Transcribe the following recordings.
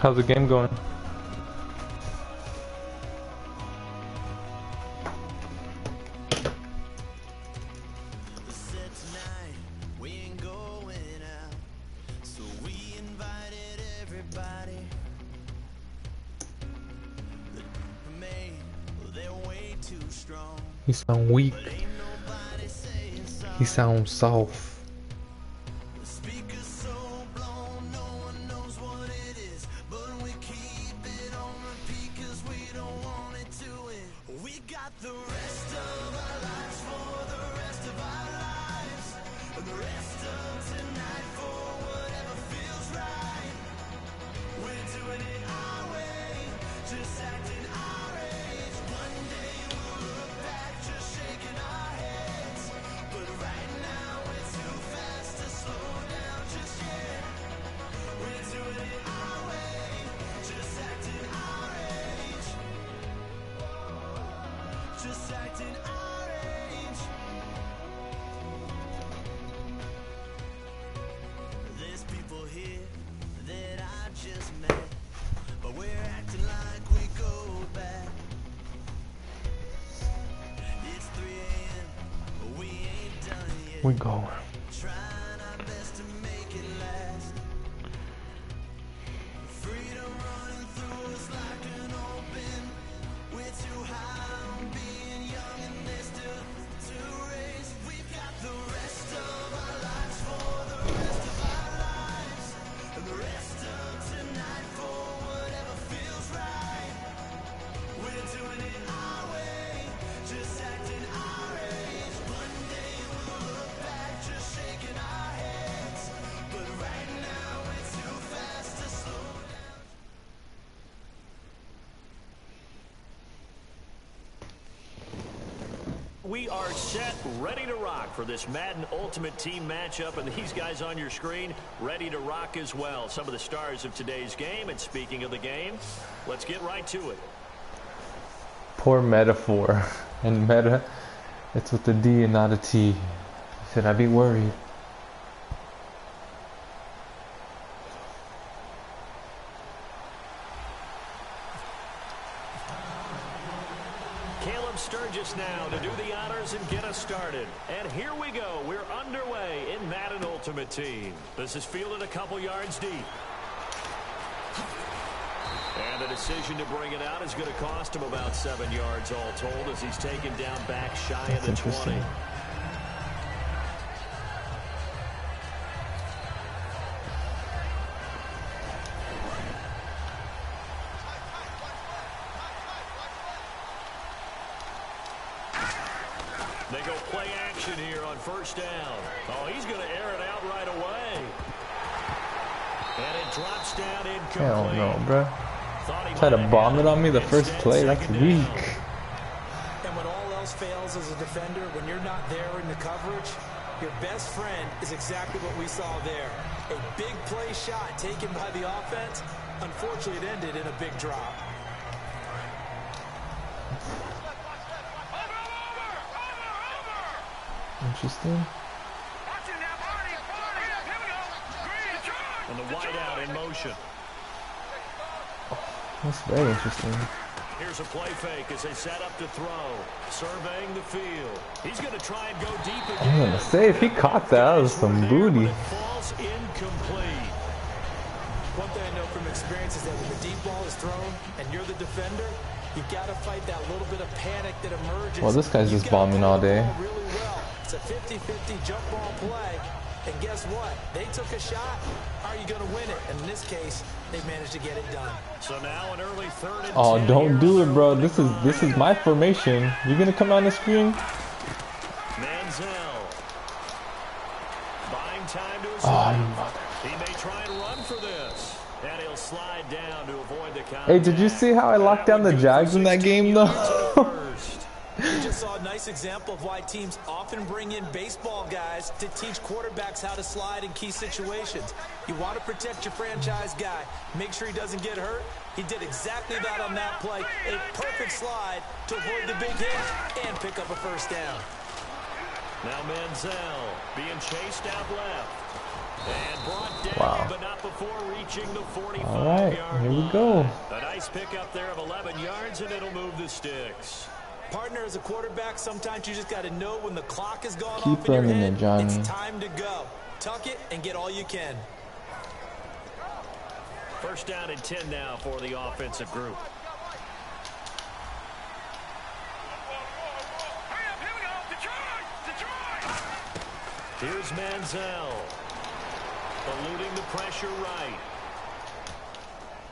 How's the game going? He sound weak. He sounds soft. We go. We are set, ready to rock for this Madden Ultimate Team matchup, and these guys on your screen ready to rock as well. Some of the stars of today's game, and speaking of the game, let's get right to it. Poor metaphor. And meta, it's with a D and not a T. Should I be worried? Now to do the honors and get us started. And here we go. We're underway in Madden Ultimate Team. This is fielded a couple yards deep. And the decision to bring it out is going to cost him about 7 yards all told as he's taken down back shy of the 20. They go play action here on first down. Oh, he's going to air it out right away. And it drops down incomplete. Hell no, bro. Try to bomb it on me the first play. That's weak. And when all else fails as a defender, when you're not there in the coverage, your best friend is exactly what we saw there. A big play shot taken by the offense. Unfortunately, it ended in a big drop. Interesting. And the wide out in motion. That's very interesting. Here's a play fake as they set up to throw. Surveying the field. He's going to try and go deep again. I'm going to say, if he caught that, that was some booty. Falls incomplete. One thing I know from experience is that when the deep ball is thrown and you're the defender, you've got to fight that little bit of panic that emerges. Well, this guy's just bombing all day. Really well. It's a 50-50 jump ball play. And guess what? They took a shot. How are you going to win it? And in this case, they managed to get it done. So now an early 3rd and 10. Oh, don't do it, bro. This is my formation. You're going to come on the screen? Manziel. Buying time to his He may try and run for this. And he'll slide down to avoid the contact. Hey, did you see how I locked down the Jags in that game, though? We just saw a nice example of why teams often bring in baseball guys to teach quarterbacks how to slide in key situations. You want to protect your franchise guy. Make sure he doesn't get hurt. He did exactly that on that play. A perfect slide to avoid the big hit and pick up a first down. Now Manziel being chased out left. And brought down, Wow. but not before reaching the 45-yard All right, line. here we go. A nice pickup there of 11 yards, and it'll move the sticks. Partner, as a quarterback, sometimes you just got to know when the clock is gone Keep off in your running head. it, Johnny. It's time to go. Tuck it and get all you can. First down and 10 now for the offensive group. Here's Manziel. Eluding the pressure right.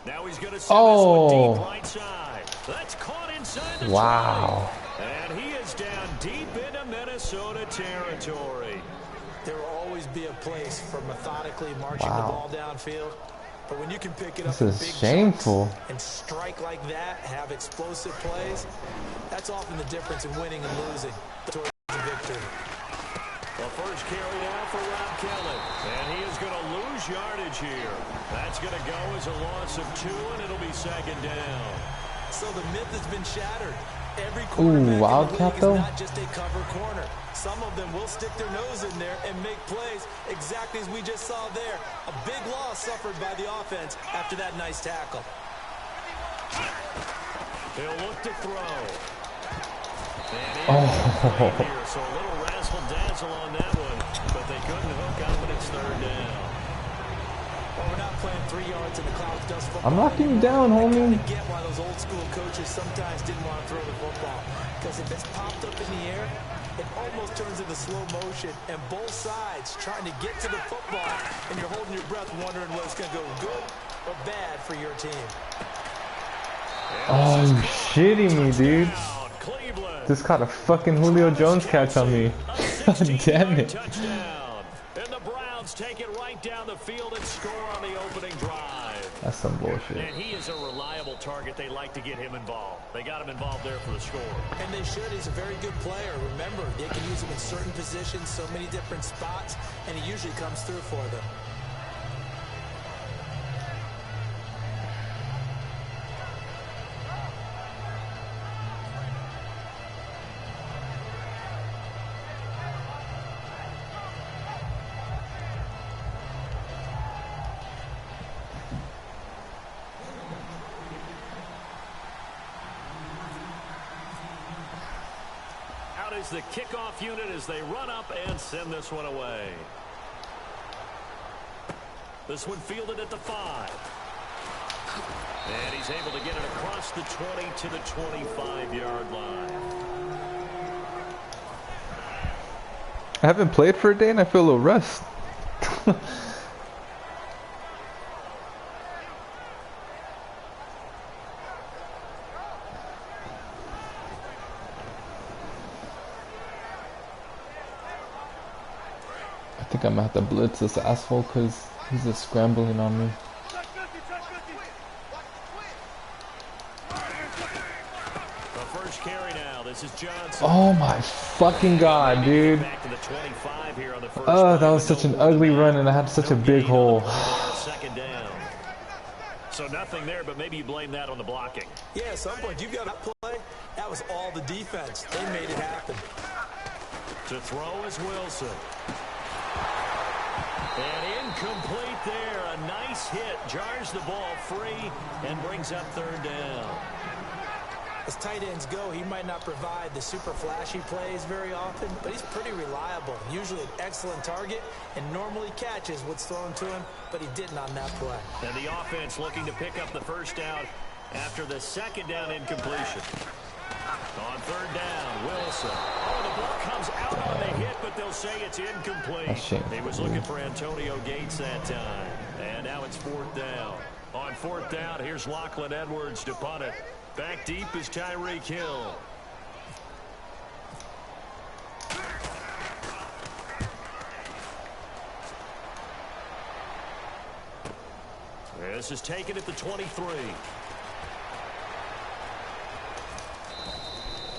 Now he's going to send this one deep right side. That's caught inside the Wow. 20. And he is down deep into Minnesota territory. There will always be a place for methodically marching the ball downfield. But when you can pick it up This in is big shameful. chunks and strike like that, have explosive plays, that's often the difference in winning and losing towards the victory. The first carry now for Rob Kelly. And he is going to lose yardage here. That's going to go as a loss of 2, and it'll be second down. So the myth has been shattered. Every quarterback Wildcat in the though? league is not just a cover corner. Some of them will stick their nose in there and make plays exactly as we just saw there. A big loss suffered by the offense after that nice tackle. He'll look to throw. Oh. Here, so a little razzle-dazzle on that one, but they couldn't hook up, and it's third down. Well, we're not playing 3 yards in the cloud dust football. I'm knocking you down, homie. I get why those old school coaches sometimes didn't want to throw the football. Because if it's popped up in the air, it almost turns into slow motion. And both sides trying to get to the football, and you're holding your breath wondering whether it's going to go good or bad for your team. Oh, you shitting me, dude. Cleveland. Just caught a fucking Julio Jones catch on me. Damn it. Touchdown. And the Browns take it right down the field and score on the opening drive. That's some bullshit. And he is a reliable target. They like to get him involved. They got him involved there for the score. And they should. He's a very good player. Remember, they can use him in certain positions, so many different spots, and he usually comes through for them. Is the kickoff unit as they run up and send this one away. This one fielded at the 5. And he's able to get it across the 20 to the 25-yard line. I haven't played for a day and I feel a little rust. I think I'm gonna have to blitz this asshole because he's just scrambling on me. The first carry now. This is Johnson. Oh my fucking god, dude. Back to the 25 here on the first Oh, that play, was but such no an ugly hold run back. and I had such a No big gain on the hole. play there, second down. So nothing there, but maybe you blame that on the blocking. Yeah, at some point, you've got to play. That was all the defense. They made it happen. To throw is Wilson. And incomplete there. A nice hit. Jars the ball free and brings up third down. As tight ends go, he might not provide the super flashy plays very often, but he's pretty reliable. Usually an excellent target and normally catches what's thrown to him, but he didn't on that play. And the offense looking to pick up the first down after the second down incompletion. On third down, Wilson. Oh, the ball comes out on the hit, but they'll say it's incomplete. He was looking for Antonio Gates that time. And now it's fourth down. On fourth down, here's Lachlan Edwards to punt it. Back deep is Tyreek Hill. This is taken at the 23.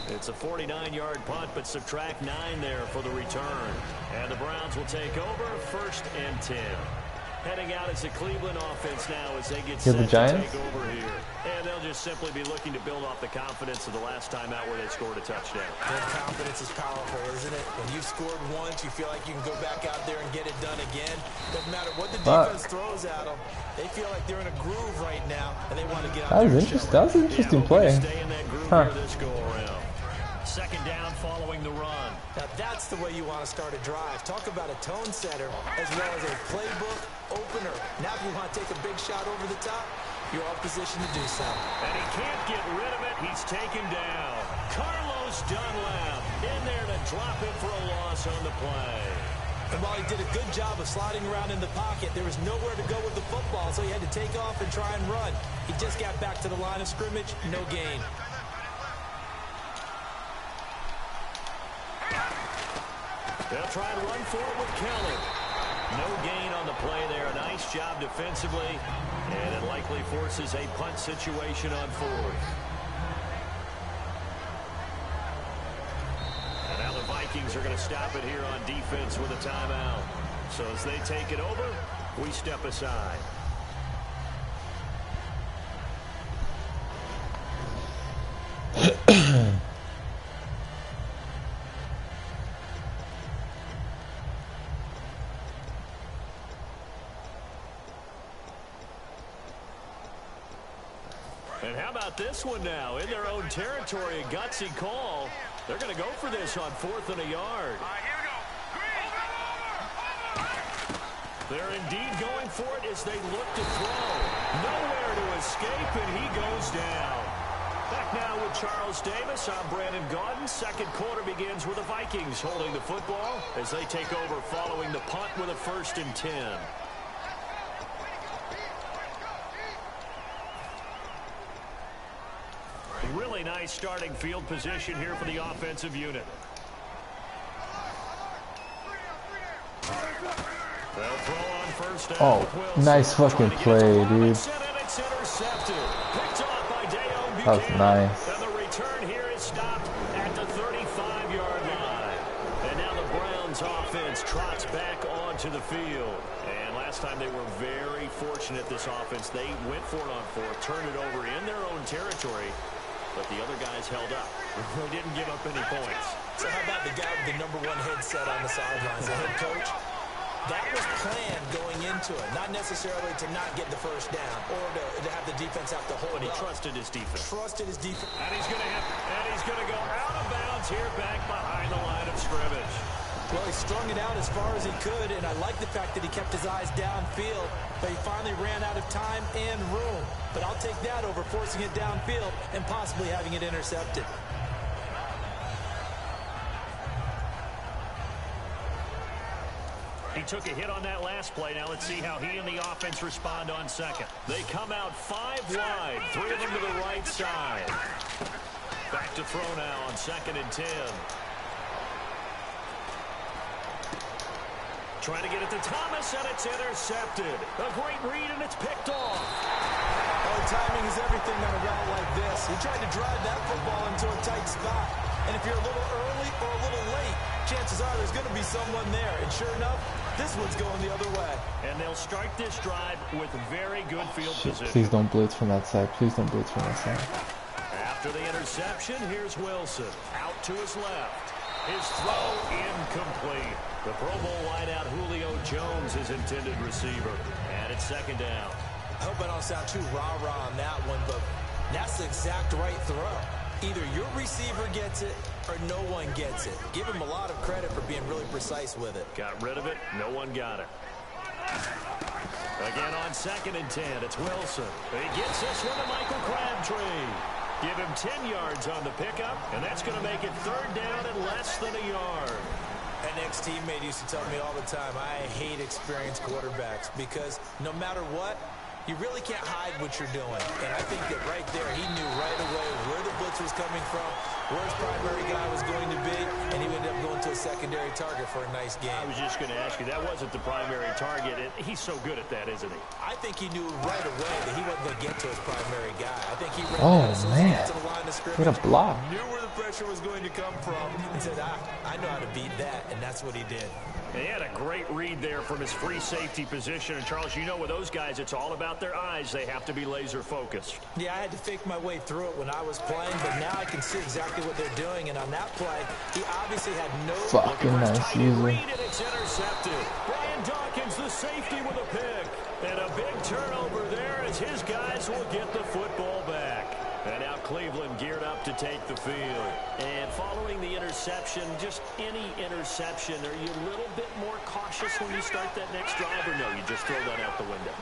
It's a 49-yard punt, but subtract 9 there for the return. And the Browns will take over first and 10. Heading out as the Cleveland offense now as they get You're set the Giants? to take over here. And they'll just simply be looking to build off the confidence of the last time out where they scored a touchdown. Their confidence is powerful, isn't it? When you've scored once, you feel like you can go back out there and get it done again. Doesn't matter what the defense throws at them. They feel like they're in a groove right now, and they want to get out there and show it. That was an interesting play. Stay in that groove here this go around. Second down following the run. Now that's the way you want to start a drive. Talk about a tone setter as well as a playbook opener. Now if you want to take a big shot over the top, you're in position to do so. And he can't get rid of it. He's taken down. Carlos Dunlap in there to drop it for a loss on the play. And while he did a good job of sliding around in the pocket, there was nowhere to go with the football, so he had to take off and try and run. He just got back to the line of scrimmage, no gain. They'll try and run for it with Kelly. No gain on the play there. A nice job defensively. And it likely forces a punt situation on fourth. And now the Vikings are going to stop it here on defense with a timeout. So as they take it over, we step aside. And how about this one now? In their own territory, a gutsy call. They're going to go for this on 4th and a yard. They're indeed going for it as they look to throw. Nowhere to escape, and he goes down. Back now with Charles Davis. I'm Brandon Gaudin. Second quarter begins with the Vikings holding the football as they take over following the punt with a 1st and 10. Really nice starting field position here for the offensive unit. They'll throw on 1st down. Oh, nice fucking play, dude. That was nice. And the return here is stopped at the 35-yard line. And now the Browns offense trots back onto the field. And last time they were very fortunate, this offense. They went for it on 4th, turned it over in their own territory. But the other guys held up. They didn't give up any points. So how about the guy with the #1 headset on the sidelines, the head coach? That was planned going into it. Not necessarily to not get the 1st down or to have the defense have to hold But he up. trusted his defense. Trusted his defense. And he's going to go out of bounds here back behind the line of scrimmage. Well, he strung it out as far as he could, and I like the fact that he kept his eyes downfield, but he finally ran out of time and room. But I'll take that over forcing it downfield and possibly having it intercepted. He took a hit on that last play. Now let's see how he and the offense respond on 2nd. They come out 5 wide, 3 of them to the right side. Back to throw now on 2nd and 10. Trying to get it to Thomas, and it's intercepted. A great read, and it's picked off. Oh, timing is everything on a route like this. He tried to drive that football into a tight spot. And if you're a little early or a little late, chances are there's going to be someone there. And sure enough, this one's going the other way. And they'll start this drive with very good field position. Please don't blitz from that side. Please don't blitz from that side. After the interception, here's Wilson. Out to his left. His throw incomplete. The Pro Bowl wideout Julio Jones is intended receiver. And it's 2nd down. I hope I don't sound too rah-rah on that one, but that's the exact right throw. Either your receiver gets it or no one gets it. Give him a lot of credit for being really precise with it. Got rid of it. No one got it. Again on 2nd and 10. It's Wilson. He gets this one to Michael Crabtree. Give him 10 yards on the pickup, and that's going to make it 3rd down and less than a yard. An ex-teammate used to tell me all the time, I hate experienced quarterbacks because no matter what, you really can't hide what you're doing. And I think that right there, he knew right away where the blitz was coming from, where his primary guy was going to be, and he ended up going to a secondary target for a nice game. I was just going to ask you, that wasn't the primary target. He's so good at that, isn't he? I think he knew right away that he wasn't going to get to his primary guy. I think he ran to the line of scrimmage. What a block. Knew where the pressure was going to come from and said, I know how to beat that, and that's what he did. And he had a great read there from his free safety position. And, Charles, you know with those guys, it's all about their eyes. They have to be laser focused. Yeah, I had to fake my way through it when I was playing, but now I can see exactly what they're doing. And on that play, he obviously had no... Fucking nice user. Read and it's intercepted. Brian Dawkins, the safety, with a pick. And a big turnover there as his guys will get the football back. And now Cleveland geared up to take the field. And following the interception, just any interception, are you a little bit more cautious when you start that next drive, or no, you just throw that out the window?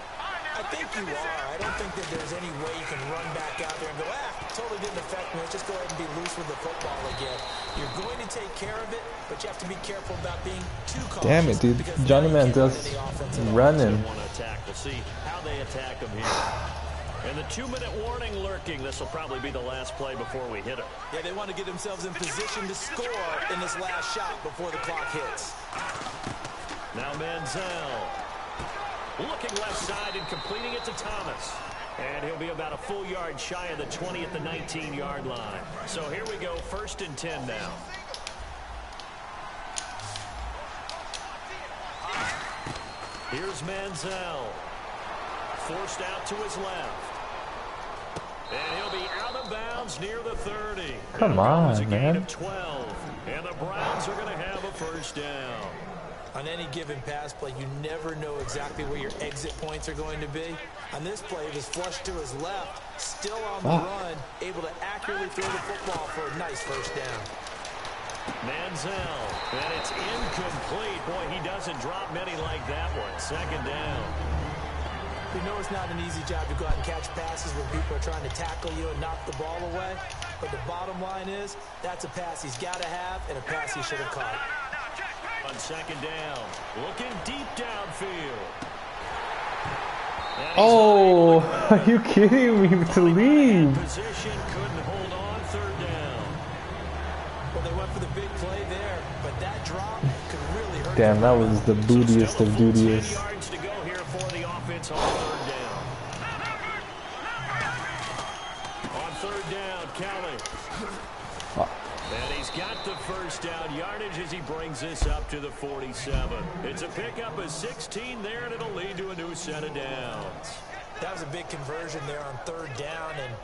I think you are. I don't think that there's any way you can run back out there and go, totally didn't affect me. Let's just go ahead and be loose with the football again. You're going to take care of it, but you have to be careful about being too cautious. Damn it, dude. Johnny Manziel's running. We'll see how they attack him here. And the 2-minute warning lurking. This will probably be the last play before we hit it. Yeah, they want to get themselves in position to score in this last shot before the clock hits. Now Manziel looking left side and completing it to Thomas. And he'll be about a full yard shy of the 20 at the 19-yard line. So here we go, 1st and 10 now. Here's Manziel. Forced out to his left. And he'll be out of bounds near the 30. Come on, man. Of 12. And the Browns are going to have a 1st down. On any given pass play, you never know exactly where your exit points are going to be. On this play, he was flushed to his left, still on the run, able to accurately throw the football for a nice 1st down. Manziel, and it's incomplete. Boy, he doesn't drop many like that one. 2nd down. You know it's not an easy job to go out and catch passes when people are trying to tackle you and knock the ball away. But the bottom line is, that's a pass he's got to have and a pass he should have caught. On 2nd down, looking deep downfield. Oh, are you kidding me to leave? Position couldn't hold on. 3rd down. Well, they went for the big play there, but that drop could really hurt. Damn, that was the bootiest of duties. Yards to go here for the offense on 3rd down. On 3rd down, Kelly. And he's got the 1st down yardage as he brings this up to the 47. It's a pickup of 16 there, and it'll lead to a new set of downs. That was a big conversion there on 3rd down, and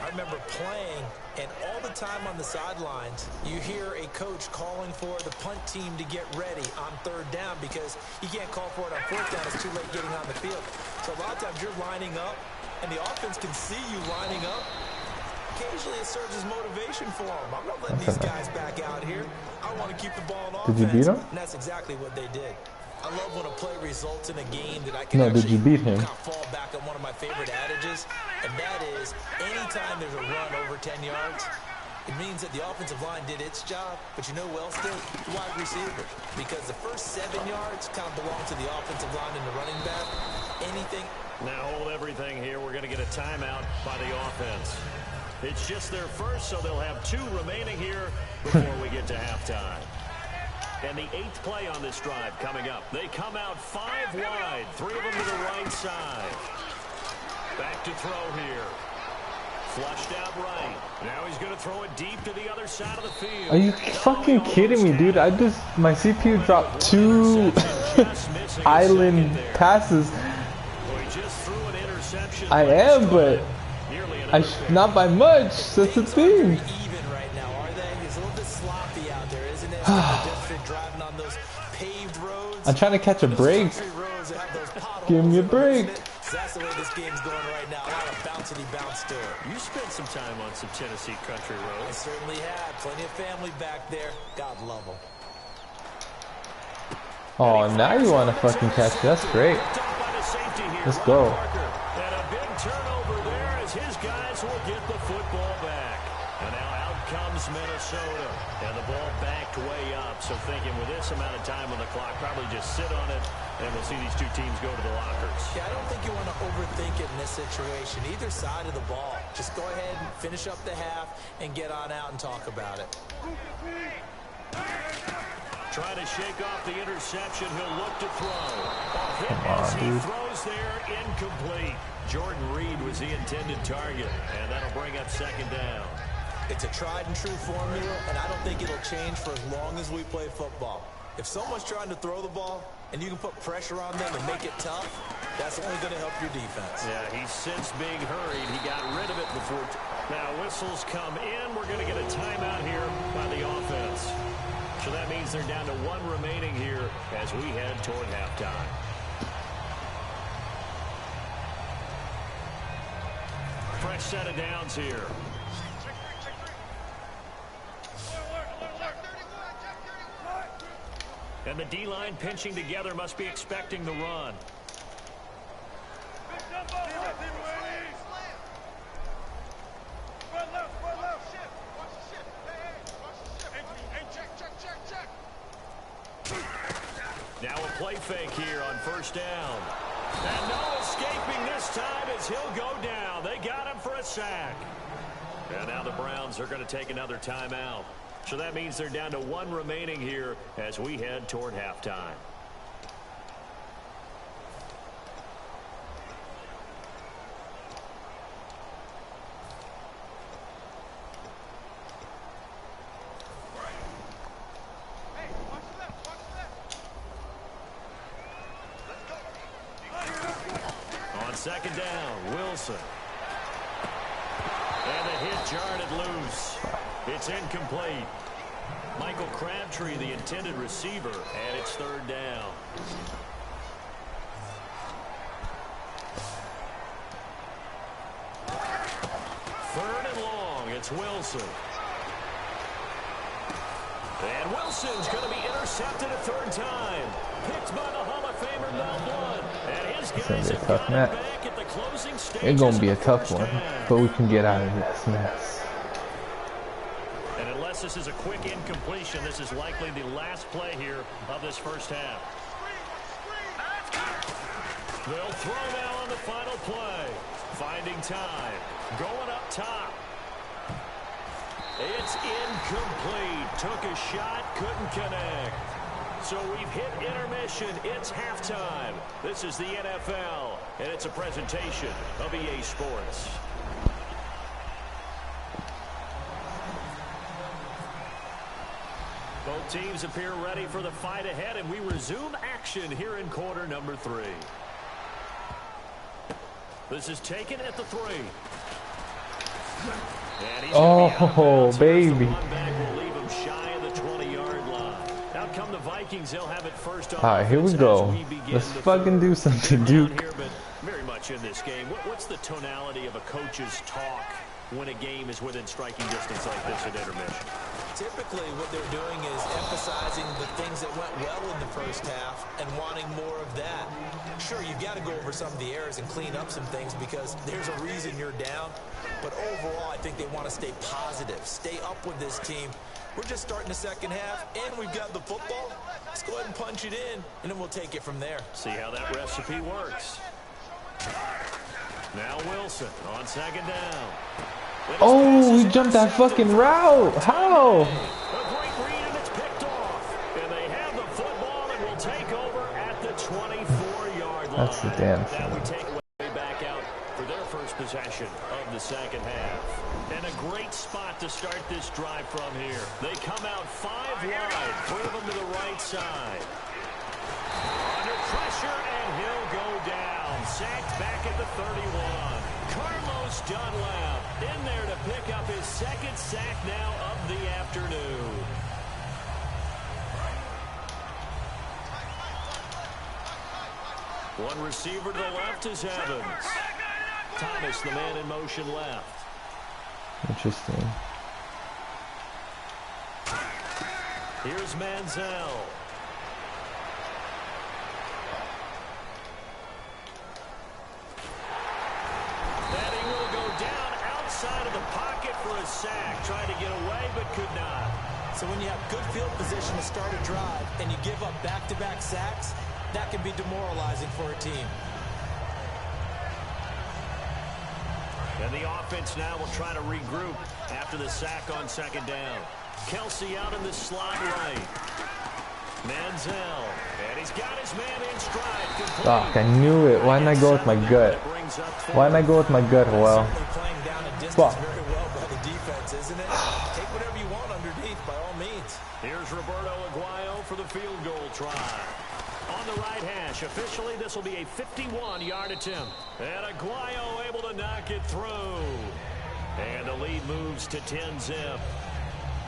I remember playing, and all the time on the sidelines, you hear a coach calling for the punt team to get ready on 3rd down because you can't call for it on 4th down. It's too late getting on the field. So a lot of times you're lining up, and the offense can see you lining up. Occasionally it serves as motivation for them. I'm not letting these guys back out here. I want to keep the ball on offense. Did you beat him? And that's exactly what they did. I love when a play results in a game that I can did you beat him? fall back on one of my favorite adages, and that is anytime there's a run over 10 yards, it means that the offensive line did its job, but you know who else did? The wide receiver. Because the first 7 yards kind of belong to the offensive line and the running back. Anything. Now hold everything here. We're going to get a timeout by the offense. It's just their first, so they'll have 2 remaining here before we get to halftime. And the 8th play on this drive coming up. They come out 5 wide, 3 of them to the right side. Back to throw here. Flushed out right. Now he's going to throw it deep to the other side of the field. Are you fucking kidding me, dude? My CPU dropped 2 island passes. Well, he just threw an interception. I am, but not by much. That's the thing. Even right now, are they? It's a little bit sloppy out there, isn't it? Driving on those paved roads. I'm trying to catch a break. Give me a break. That's the way this game's going right now. A lot of bouncy bounce to it. You spent some time on some Tennessee country roads. I certainly have. Plenty of family back there. God love them. Oh, now you want to fucking catch it. That's great. Let's go. And a big turnover there as his guys will get the football back. And now out comes Minnesota. And the ball backed way up. So thinking with this amount of time on the clock, probably just sit on it. And we'll see these 2 teams go to the lockers. Yeah, I don't think you want to overthink it in this situation. Either side of the ball. Just go ahead and finish up the half and get on out and talk about it. Trying to shake off the interception. He'll look to throw. A hit as he throws there, incomplete. Jordan Reed was the intended target, and that'll bring up 2nd down. It's a tried and true formula, and I don't think it'll change for as long as we play football. If someone's trying to throw the ball and you can put pressure on them and make it tough, that's only going to help your defense. Yeah, he's since being hurried. He got rid of it before. Now whistles come in. We're going to get a timeout here by the offense. So that means they're down to 1 remaining here as we head toward halftime. Fresh set of downs here. And the D-line pinching together must be expecting the run. Now a play fake here on first down. And no escaping this time as he'll go down. They got him for a sack. And now the Browns are going to take another timeout. So that means they're down to 1 remaining here as we head toward halftime. On second down, Wilson. And the hit jarred it loose. It's incomplete. Michael Crabtree, the intended receiver, and it's third down. Third and long, it's Wilson. And Wilson's going to be intercepted a third time. Picked by the Hall of Famer Mel Blount. And his guys have got him back at the closing stages. It's going to be a tough one, but we can get out of this mess. This is a quick incompletion. This is likely the last play here of this first half. They'll throw now on the final play. Finding time. Going up top. It's incomplete. Took a shot, couldn't connect. So we've hit intermission. It's halftime. This is the NFL, and it's a presentation of EA Sports. Both teams appear ready for the fight ahead, and we resume action here in quarter number 3. This is taken at the 3. Oh, baby. Will leave him shy of the 20-yard line. Out come the Vikings. They'll have it first on. All right, here we go. Let's fucking do something, Duke. Here, but very much in this game. What's the tonality of a coach's talk when a game is within striking distance like this at intermission? Typically, what they're doing is emphasizing the things that went well in the first half and wanting more of that. Sure, you've got to go over some of the errors and clean up some things because there's a reason you're down. But overall, I think they want to stay positive, stay up with this team. We're just starting the second half, and we've got the football. Let's go ahead and punch it in, and then we'll take it from there. See how that recipe works. Now Wilson on second down. Oh, he jumped that fucking route. How? A great read, and it's picked off. And they have the football and will take over at the 24-yard line. That's the damn Now thing. we take way back out for their first possession of the second half. And a great spot to start this drive from here. They come out 5 wide, 3 of them to the right side. Under pressure, and he'll go down. Sacked back at the 31. Carlos Dunlap in there to pick up his second sack now of the afternoon. One receiver to the left is Evans. Thomas, the man in motion left. Interesting. Here's Manziel. Outside of the pocket for a sack, trying to get away but could not. So when you have good field position to start a drive and you give up back-to-back sacks, that can be demoralizing for a team. And the offense now will try to regroup after the sack on second down. Kelsey out in the slot right. Manziel, and he's got his man in stride. Fuck, I knew it. Why didn't I go with my gut? Why didn't I go with my gut, well? Fuck. Very well by the defense, isn't it? Take whatever you want underneath, by all means. Here's Roberto Aguayo for the field goal. try. On the right hash, officially this will be a 51-yard attempt. And Aguayo able to knock it through. And the lead moves to 10-zip.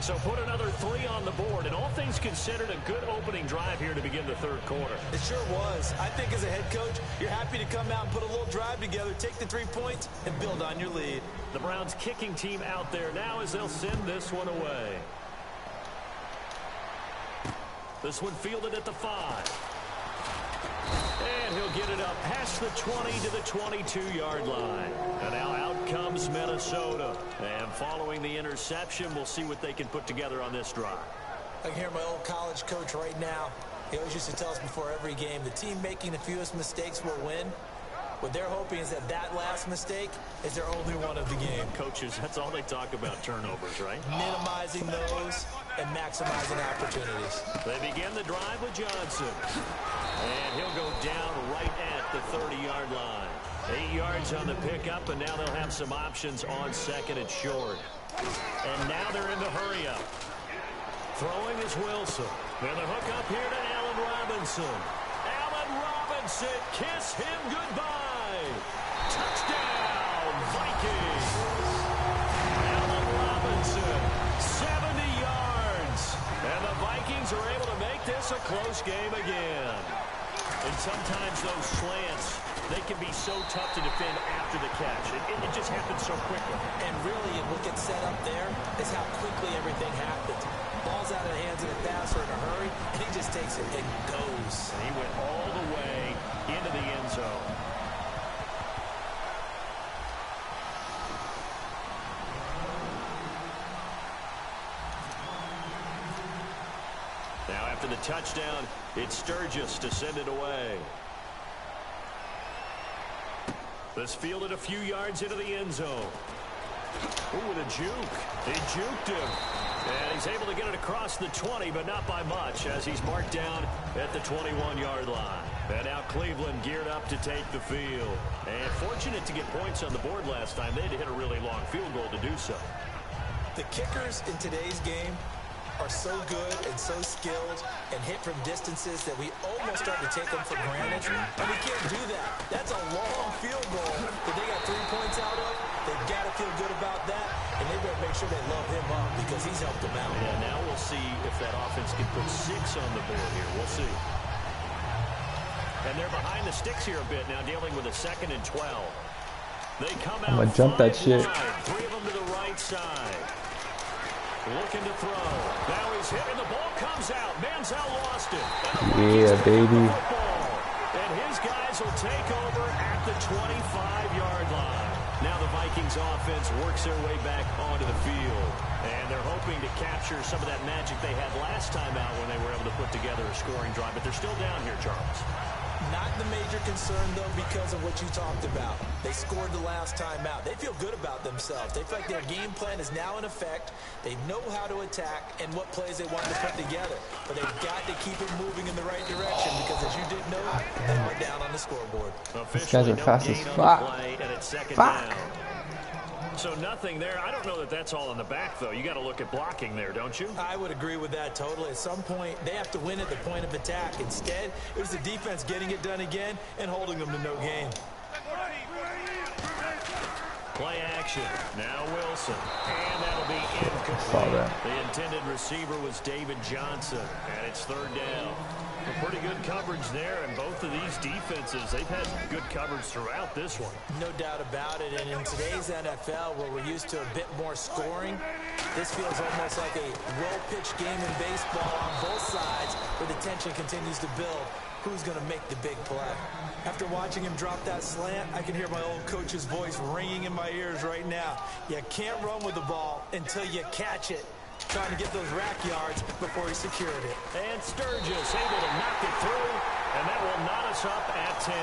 So put another 3 on the board, and all things considered, a good opening drive here to begin the third quarter. It sure was. I think as a head coach, you're happy to come out and put a little drive together, take the 3 points, and build on your lead. The Browns kicking team out there now as they'll send this one away. This one fielded at the 5. And he'll get it up past the 20 to the 22-yard line. And now out comes Minnesota. And following the interception, we'll see what they can put together on this drive. I can hear my old college coach right now. He always used to tell us before every game, the team making the fewest mistakes will win. What they're hoping is that last mistake is their only one of the game. Coaches, that's all they talk about, turnovers, right? Minimizing those and maximizing opportunities. They begin the drive with Johnson. And he'll go down right at the 30-yard line. 8 yards on the pickup, and now they'll have some options on second and short. And now they're in the hurry-up. Throwing is Wilson. And the hook up here to Allen Robinson. Allen Robinson, kiss him goodbye. Touchdown, Vikings. Allen Robinson, 70 yards. And the Vikings are able to make this a close game again. And sometimes those slants, they can be so tough to defend after the catch. It just happens so quickly. And really, what gets set up there is how quickly everything happens. Ball's out of the hands of the passer in a hurry, and he just takes it and goes. And he went all the way into the end zone. Now after the touchdown, it's Sturgis to send it away. This fielded a few yards into the end zone. Ooh, with a juke. He juked him. And he's able to get it across the 20, but not by much, as he's marked down at the 21-yard line. And now Cleveland geared up to take the field. And fortunate to get points on the board last time. They had to hit a really long field goal to do so. The kickers in today's game are so good and so skilled and hit from distances that we almost start to take them for granted. And we can't do that. That's a long field goal that they got 3 points out of. They've got to feel good about that, and they better make sure they love him up because he's helped them out. Yeah, now we'll see if that offense can put 6 on the board here. We'll see. And they're behind the sticks here a bit now, dealing with a 2nd and 12. They come out. I'm gonna jump that shit. 3 of them to the right side. Looking to throw. Now he's hit, and the ball comes out. Manziel lost it. Yeah, baby. And his guys will take over at the 25-yard line. Now the Vikings offense works their way back onto the field. And they're hoping to capture some of that magic they had last time out when they were able to put together a scoring drive. But they're still down here, Charles. Not the major concern, though, because of what you talked about. They scored the last time out. They feel good about themselves. They feel like their game plan is now in effect. They know how to attack and what plays they want to put together. But they've got to keep it moving in the right direction because, as you did know, they went down on the scoreboard. These guys are fast as fuck. Fuck. So nothing there. I don't know that that's all in the back, though. You got to look at blocking there, don't you? I would agree with that totally. At some point, they have to win at the point of attack. Instead, it was the defense getting it done again and holding them to no gain. Play action. Now Wilson. And that'll be incomplete. The intended receiver was David Johnson. And it's 3rd down. A pretty good coverage there, and both of these defenses, they've had good coverage throughout this one. No doubt about it, and in today's NFL, where we're used to a bit more scoring, this feels almost like a well-pitched game in baseball on both sides, where the tension continues to build. Who's going to make the big play? After watching him drop that slant, I can hear my old coach's voice ringing in my ears right now. You can't run with the ball until you catch it. Trying to get those rack yards before he secured it. And Sturgis able to knock it through, and that will knot us up at 10.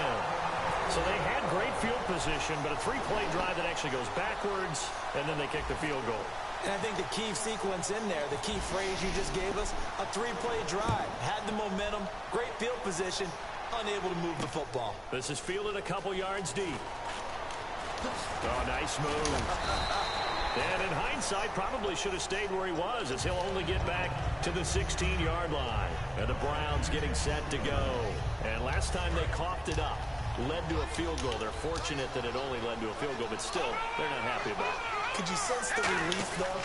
So they had great field position, but a 3-play drive that actually goes backwards, and then they kick the field goal. And I think the key sequence in there, the key phrase you just gave us, a 3-play drive. Had the momentum, great field position, unable to move the football. This is fielded a couple yards deep. Oh, nice move. And in hindsight, probably should have stayed where he was, as he'll only get back to the 16-yard line. And the Browns getting set to go. And last time they coughed it up, led to a field goal. They're fortunate that it only led to a field goal, but still, they're not happy about it. Could you sense the relief, though,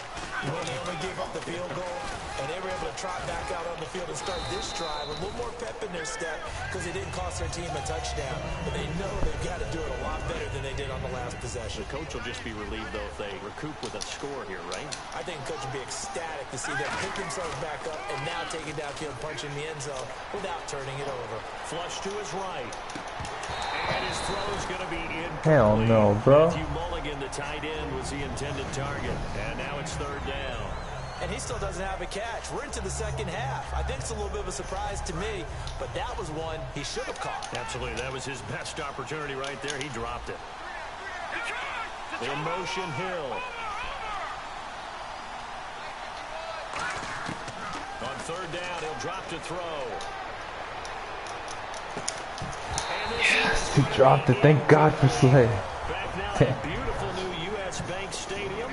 when they only gave up the field goal and they were able to trot back out on the field and start this drive with a little more pep in their step because it didn't cost their team a touchdown. But they know they've got to do it a lot better than they did on the last possession. The coach will just be relieved, though, if they recoup with a score here, right? I think the coach will be ecstatic to see them pick themselves back up and now take it downfield, punch in the end zone without turning it over. Flush to his right. And his throw is going to be incomplete. Hell no, bro. Matthew Mulligan, the tight end, was the intended target. And now it's third down. And he still doesn't have a catch. We're into the second half. I think it's a little bit of a surprise to me, but that was one he should have caught. Absolutely. That was his best opportunity right there. He dropped it. In motion, Hill. On third down, he'll drop to throw. Yes, he dropped it. Thank God for Slay. Back now at beautiful new U.S. Bank Stadium.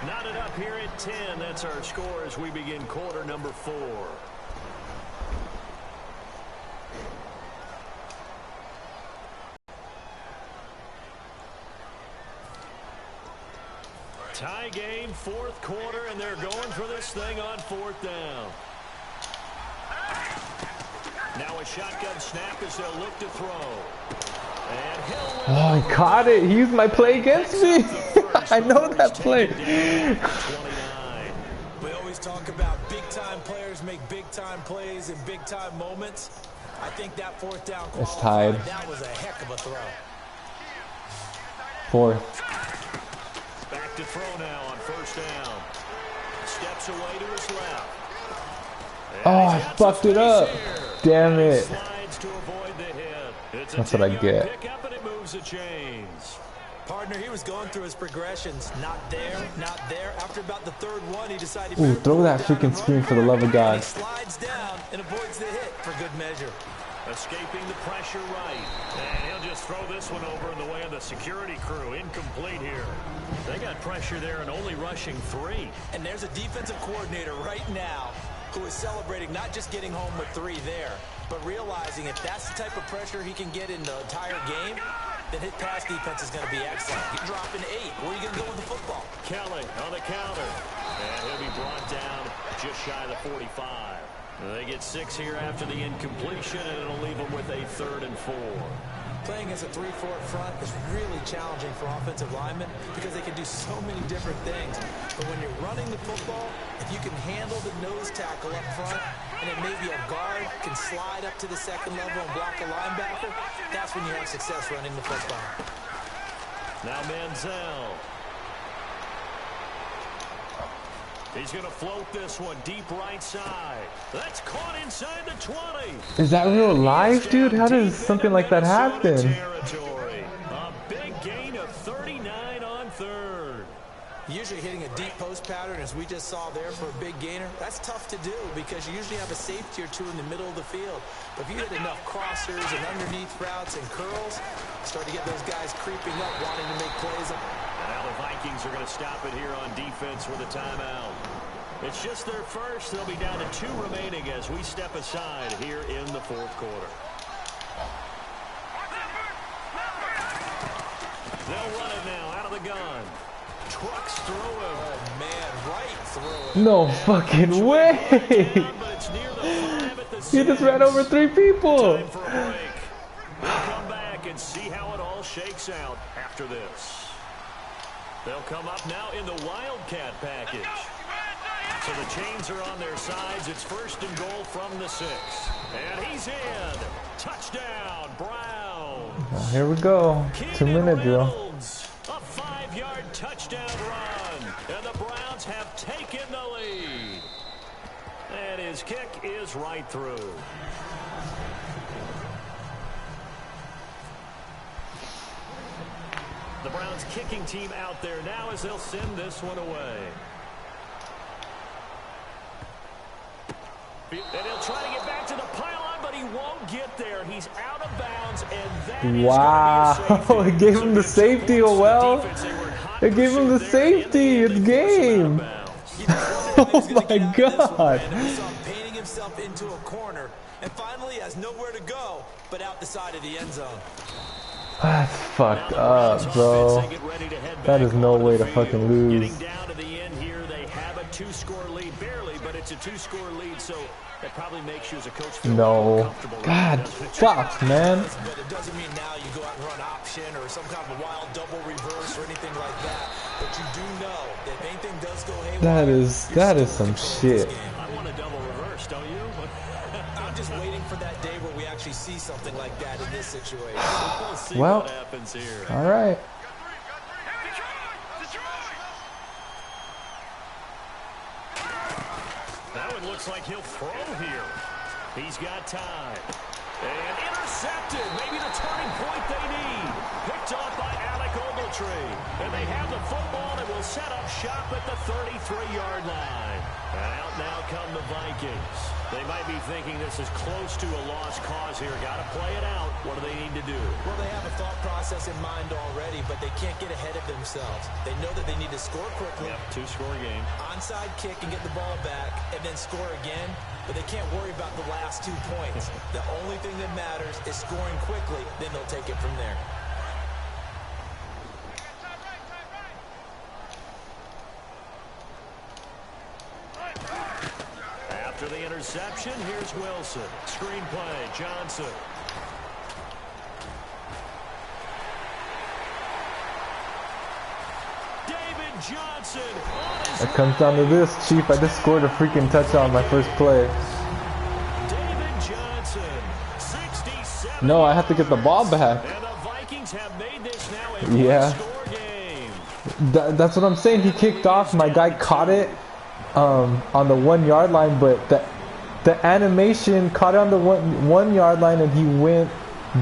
Knotted up here at 10. That's our score as we begin quarter number 4. Tie game, fourth quarter, and they're going for this thing on fourth down. Now a shotgun snap as they'll look to throw. And Hill. Oh, he caught it. He used my play against me. I know that play. 29. We always talk about big-time players make big-time plays in big-time moments. I think that fourth down It's tied. That was a heck of a throw. Fourth. Back to throw now on first down. Steps away to his left. Oh, I fucked it up. Damn it. Slides to avoid the hit. It's a That's what I get. Pickup and it moves the chains. Partner, he was going through his progressions. Not there, not there. After about the third one, he decided Ooh, throw that freaking screen for the love of God. He slides down and avoids the hit for good measure. Escaping the pressure right. And he'll just throw this one over in the way of the security crew. Incomplete here. They got pressure there and only rushing 3. And there's a defensive coordinator right now who is celebrating not just getting home with 3 there, but realizing if that's the type of pressure he can get in the entire game, then his pass defense is going to be excellent. You're dropping 8. Where are you going to go with the football? Kelly on the counter. And he'll be brought down just shy of the 45. They get 6 here after the incompletion, and it'll leave them with a 3rd and 4. Playing as a 3-4 front is really challenging for offensive linemen because they can do so many different things. But when you're running the football, if you can handle the nose tackle up front, and then maybe a guard can slide up to the second level and block a linebacker, that's when you have success running the football. Now Manziel. He's going to float this one deep right side. That's caught inside the 20. Is that real life, dude? How does something like that happen? A big gain of 39 on third. Usually hitting a deep post pattern, as we just saw there for a big gainer, that's tough to do because you usually have a safety or 2 in the middle of the field. But if you hit enough crossers and underneath routes and curls, start to get those guys creeping up, wanting to make plays. Now the Vikings are going to stop it here on defense with a timeout. It's just their first. They'll be down to 2 remaining as we step aside here in the fourth quarter. They'll run it now out of the gun. Trucks through him. Oh, man, right through him. No fucking way. He just ran over 3 people. Time for a break. We'll come back and see how it all shakes out after this. They'll come up now in the Wildcat package. So the chains are on their sides. It's 1st and goal from the 6. And he's in. Touchdown, Browns. Here we go. 2-minute drill. A 5-yard touchdown run. And the Browns have taken the lead. And his kick is right through. The Browns kicking team out there now as they'll send this one away. And he'll try to get back to the pylon, but he won't get there. He's out of bounds, and that wow. is going to be a safety. It gave him the safety. Oh, well. Defense, they were in hot It gave him the safety. It's game. Oh my god. We saw him painting himself into a corner, and finally has nowhere to go but out the side of the end zone. That's fucked up, bro. That is no way to fucking lose. Getting down to the end here, they have a 2-score lead, barely, but it's a 2-score lead, so that probably makes you as a coach feel more comfortable. God, fuck, man. But it doesn't mean now you go out and run option or some kind of a wild double reverse or anything like that. But you do know that if anything does go haywire, that is some shit. I want a double reverse, don't you? I'm just waiting for that day where we actually see something like that in this situation. We'll see Well, what happens here. All right. Now it looks like he'll throw here. He's got time. And intercepted. Maybe the turning point they need. Picked off by Alec Ogletree. And they have the football and will set up shop at the 33-yard line. And out now come the Vikings. They might be thinking this is close to a lost cause here. Got to play it out. What do they need to do? Well, they have a thought process in mind already, but they can't get ahead of themselves. They know that they need to score quickly. Yep, 2-score game. Onside kick and get the ball back, and then score again. But they can't worry about the last 2 points. The only thing that matters is scoring quickly. Then they'll take it from there. After the interception, here's Wilson. Screenplay, Johnson. David Johnson. It comes down to this, Chief. I just scored a freaking touchdown on my first play. David Johnson. 67. No, I have to get the ball back. And the Vikings have made this now a one-score game. That's what I'm saying. He kicked off. My guy caught it on the 1-yard line, but the animation caught it on the one yard line, and he went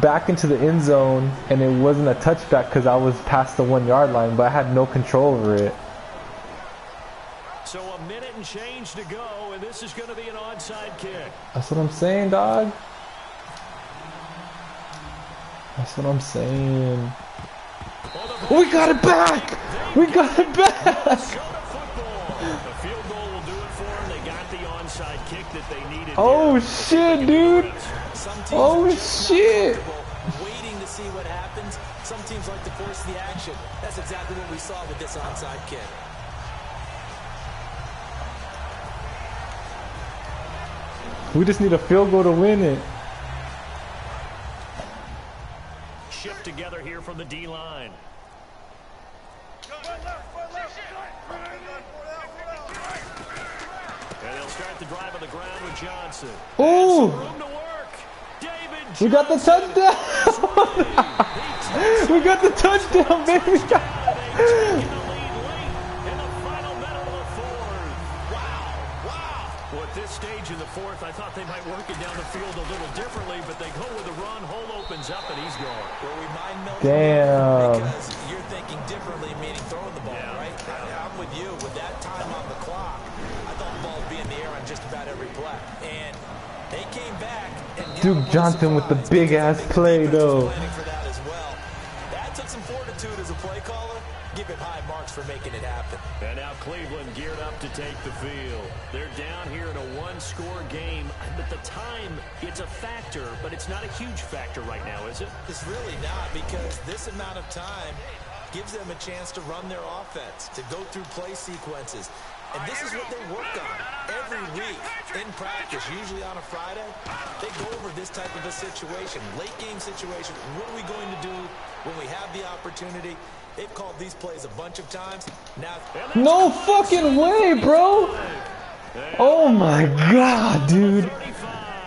back into the end zone, and it wasn't a touchback because I was past the 1-yard line, but I had no control over it. So a minute and change to go, and this is going to be an onside kick. That's what I'm saying, dog. That's what I'm saying. We got it back! We got it back! Oh shit, dude! Oh shit! Waiting to see what happens. Some teams like to force the action. That's exactly what we saw with this onside kick. We just need a field goal to win it. Shift together here from the D-line. And they'll start the drive on the ground with Johnson. Ooh! We got the touchdown! We got the touchdown, baby! Well, at this stage in the fourth, I thought they might work it down the field a little differently, but they go with a run. Hole opens up, and he's gone. Well, we mind Milton. Damn. Because you're thinking differently, meaning throwing the ball, right? I'm with you. With that time on the clock, I thought the ball would be in the air on just about every play. And they came back. And Duke Johnson with the big-ass play, though. For that as well. That took some fortitude as a play caller. Give him high marks for making it happen. And now Cleveland geared up to take the field. They're down here in a one-score game. But the time, it's a factor, but it's not a huge factor right now, is it? It's really not, because this amount of time gives them a chance to run their offense, to go through play sequences. And this is what they work on every week in practice, usually on a Friday. They go over this type of a situation, late game situation. What are we going to do when we have the opportunity? They've called these plays a bunch of times. Now, no fucking way, bro! Oh my god, dude.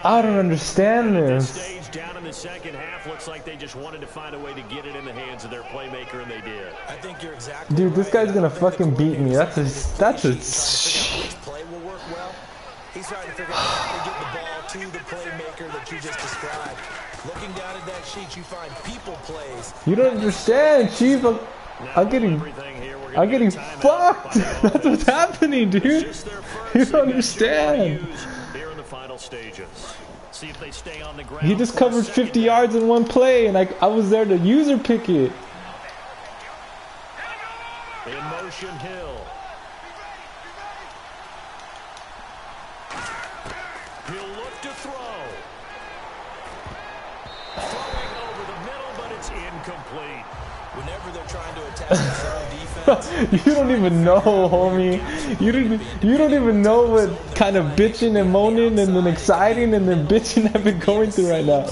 I don't understand this. Down in the second half, looks like they just wanted to find a way to get it in the hands of their playmaker, and they did. I think you're exactly Dude, this right. guy's gonna fucking beat me. That's a Play will work well. He's trying to figure out how to get the ball to the playmaker that you just described. Looking down at that sheet, you find people plays. You don't understand, Chief. I'm getting fucked. That's what's happening, dude. You don't understand. Here in the final stages. See if they stay on the ground. He just covered 50 yards in one play, and I was there to user pick it. Christian Hill. He'll look to throw. Throwing over the middle, but it's incomplete. Whenever they're trying to attack the zone defense, You don't even know, homie. You don't even know what kind of bitching and moaning and then exciting and then bitching I've been going through right now.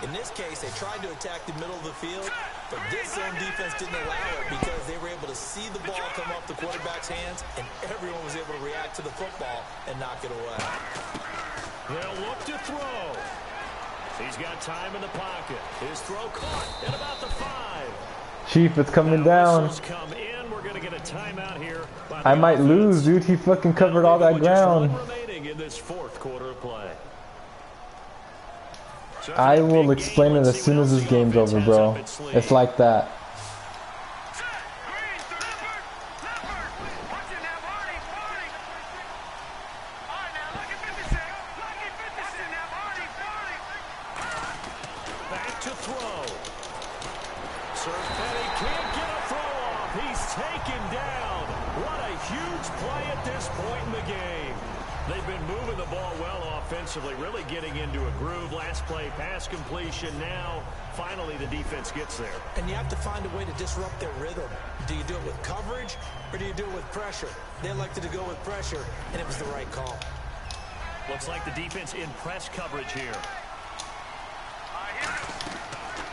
in this case, they tried to attack the middle of the field, but this zone defense didn't allow it because they were able to see the ball come off the quarterback's hands, and everyone was able to react to the football and knock it away. They'll look to throw. He's got time in the pocket. His throw caught at about the 5. Chief, it's coming down. Come in. We're gonna get a timeout here. I might lose, dude. He fucking covered all that ground. Remaining in this 4th quarter of play. I will explain it as soon as this game's over, bro. It's like that. Back to throw. Serpetti can't get a throw off. He's taken down. What a huge play at this point in the game. They've been moving the ball well offensively, really getting into a groove. Last play, pass completion. Now, finally, the defense gets there. And you have to find a way to disrupt their rhythm. Do you do it with coverage, or do you do it with pressure? They elected to go with pressure, and it was the right call. Looks like the defense in press coverage here.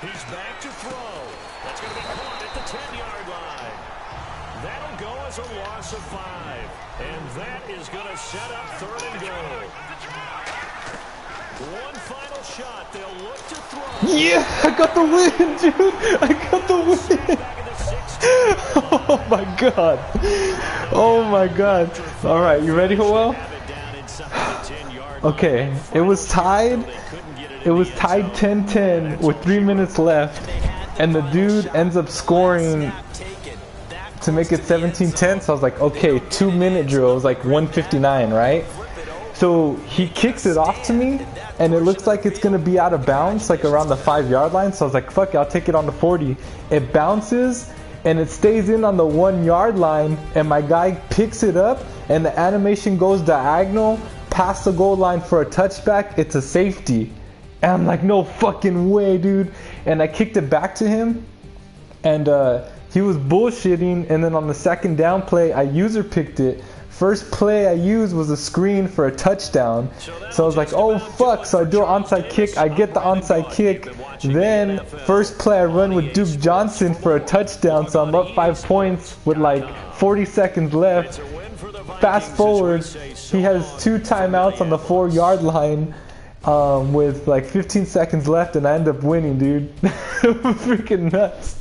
He's back to throw. That's going to be caught at the 10-yard line. That'll go as a loss of 5. And that is going to set up 3rd and goal. One final shot. They'll look to throw. Yeah, I got the win, dude. I got the win. Oh my god. Oh my god. All right, you ready, Joel? Okay, it was tied. It was tied 10-10 with 3 minutes left, and the dude ends up scoring to make it 17-10. So I was like, okay, 2-minute drill. It was like 1:59, right? So he kicks it off to me, and it looks like it's gonna be out of bounds, like around the 5-yard line. So I was like, fuck it, I'll take it on the 40. It bounces, and it stays in on the 1-yard line, and my guy picks it up, and the animation goes diagonal past the goal line for a touchback. It's a safety. And I'm like, no fucking way, dude. And I kicked it back to him, and he was bullshitting. And then on the 2nd down play, I user picked it. First play I used was a screen for a touchdown. So I was like, oh fuck. So I do an onside kick. I get the onside kick. Then first play I run with Duke Johnson for a touchdown. So I'm up 5 points with like 40 seconds left. Fast forward, he has 2 timeouts on the 4-yard line. With like 15 seconds left, and I end up winning, dude. Freaking nuts.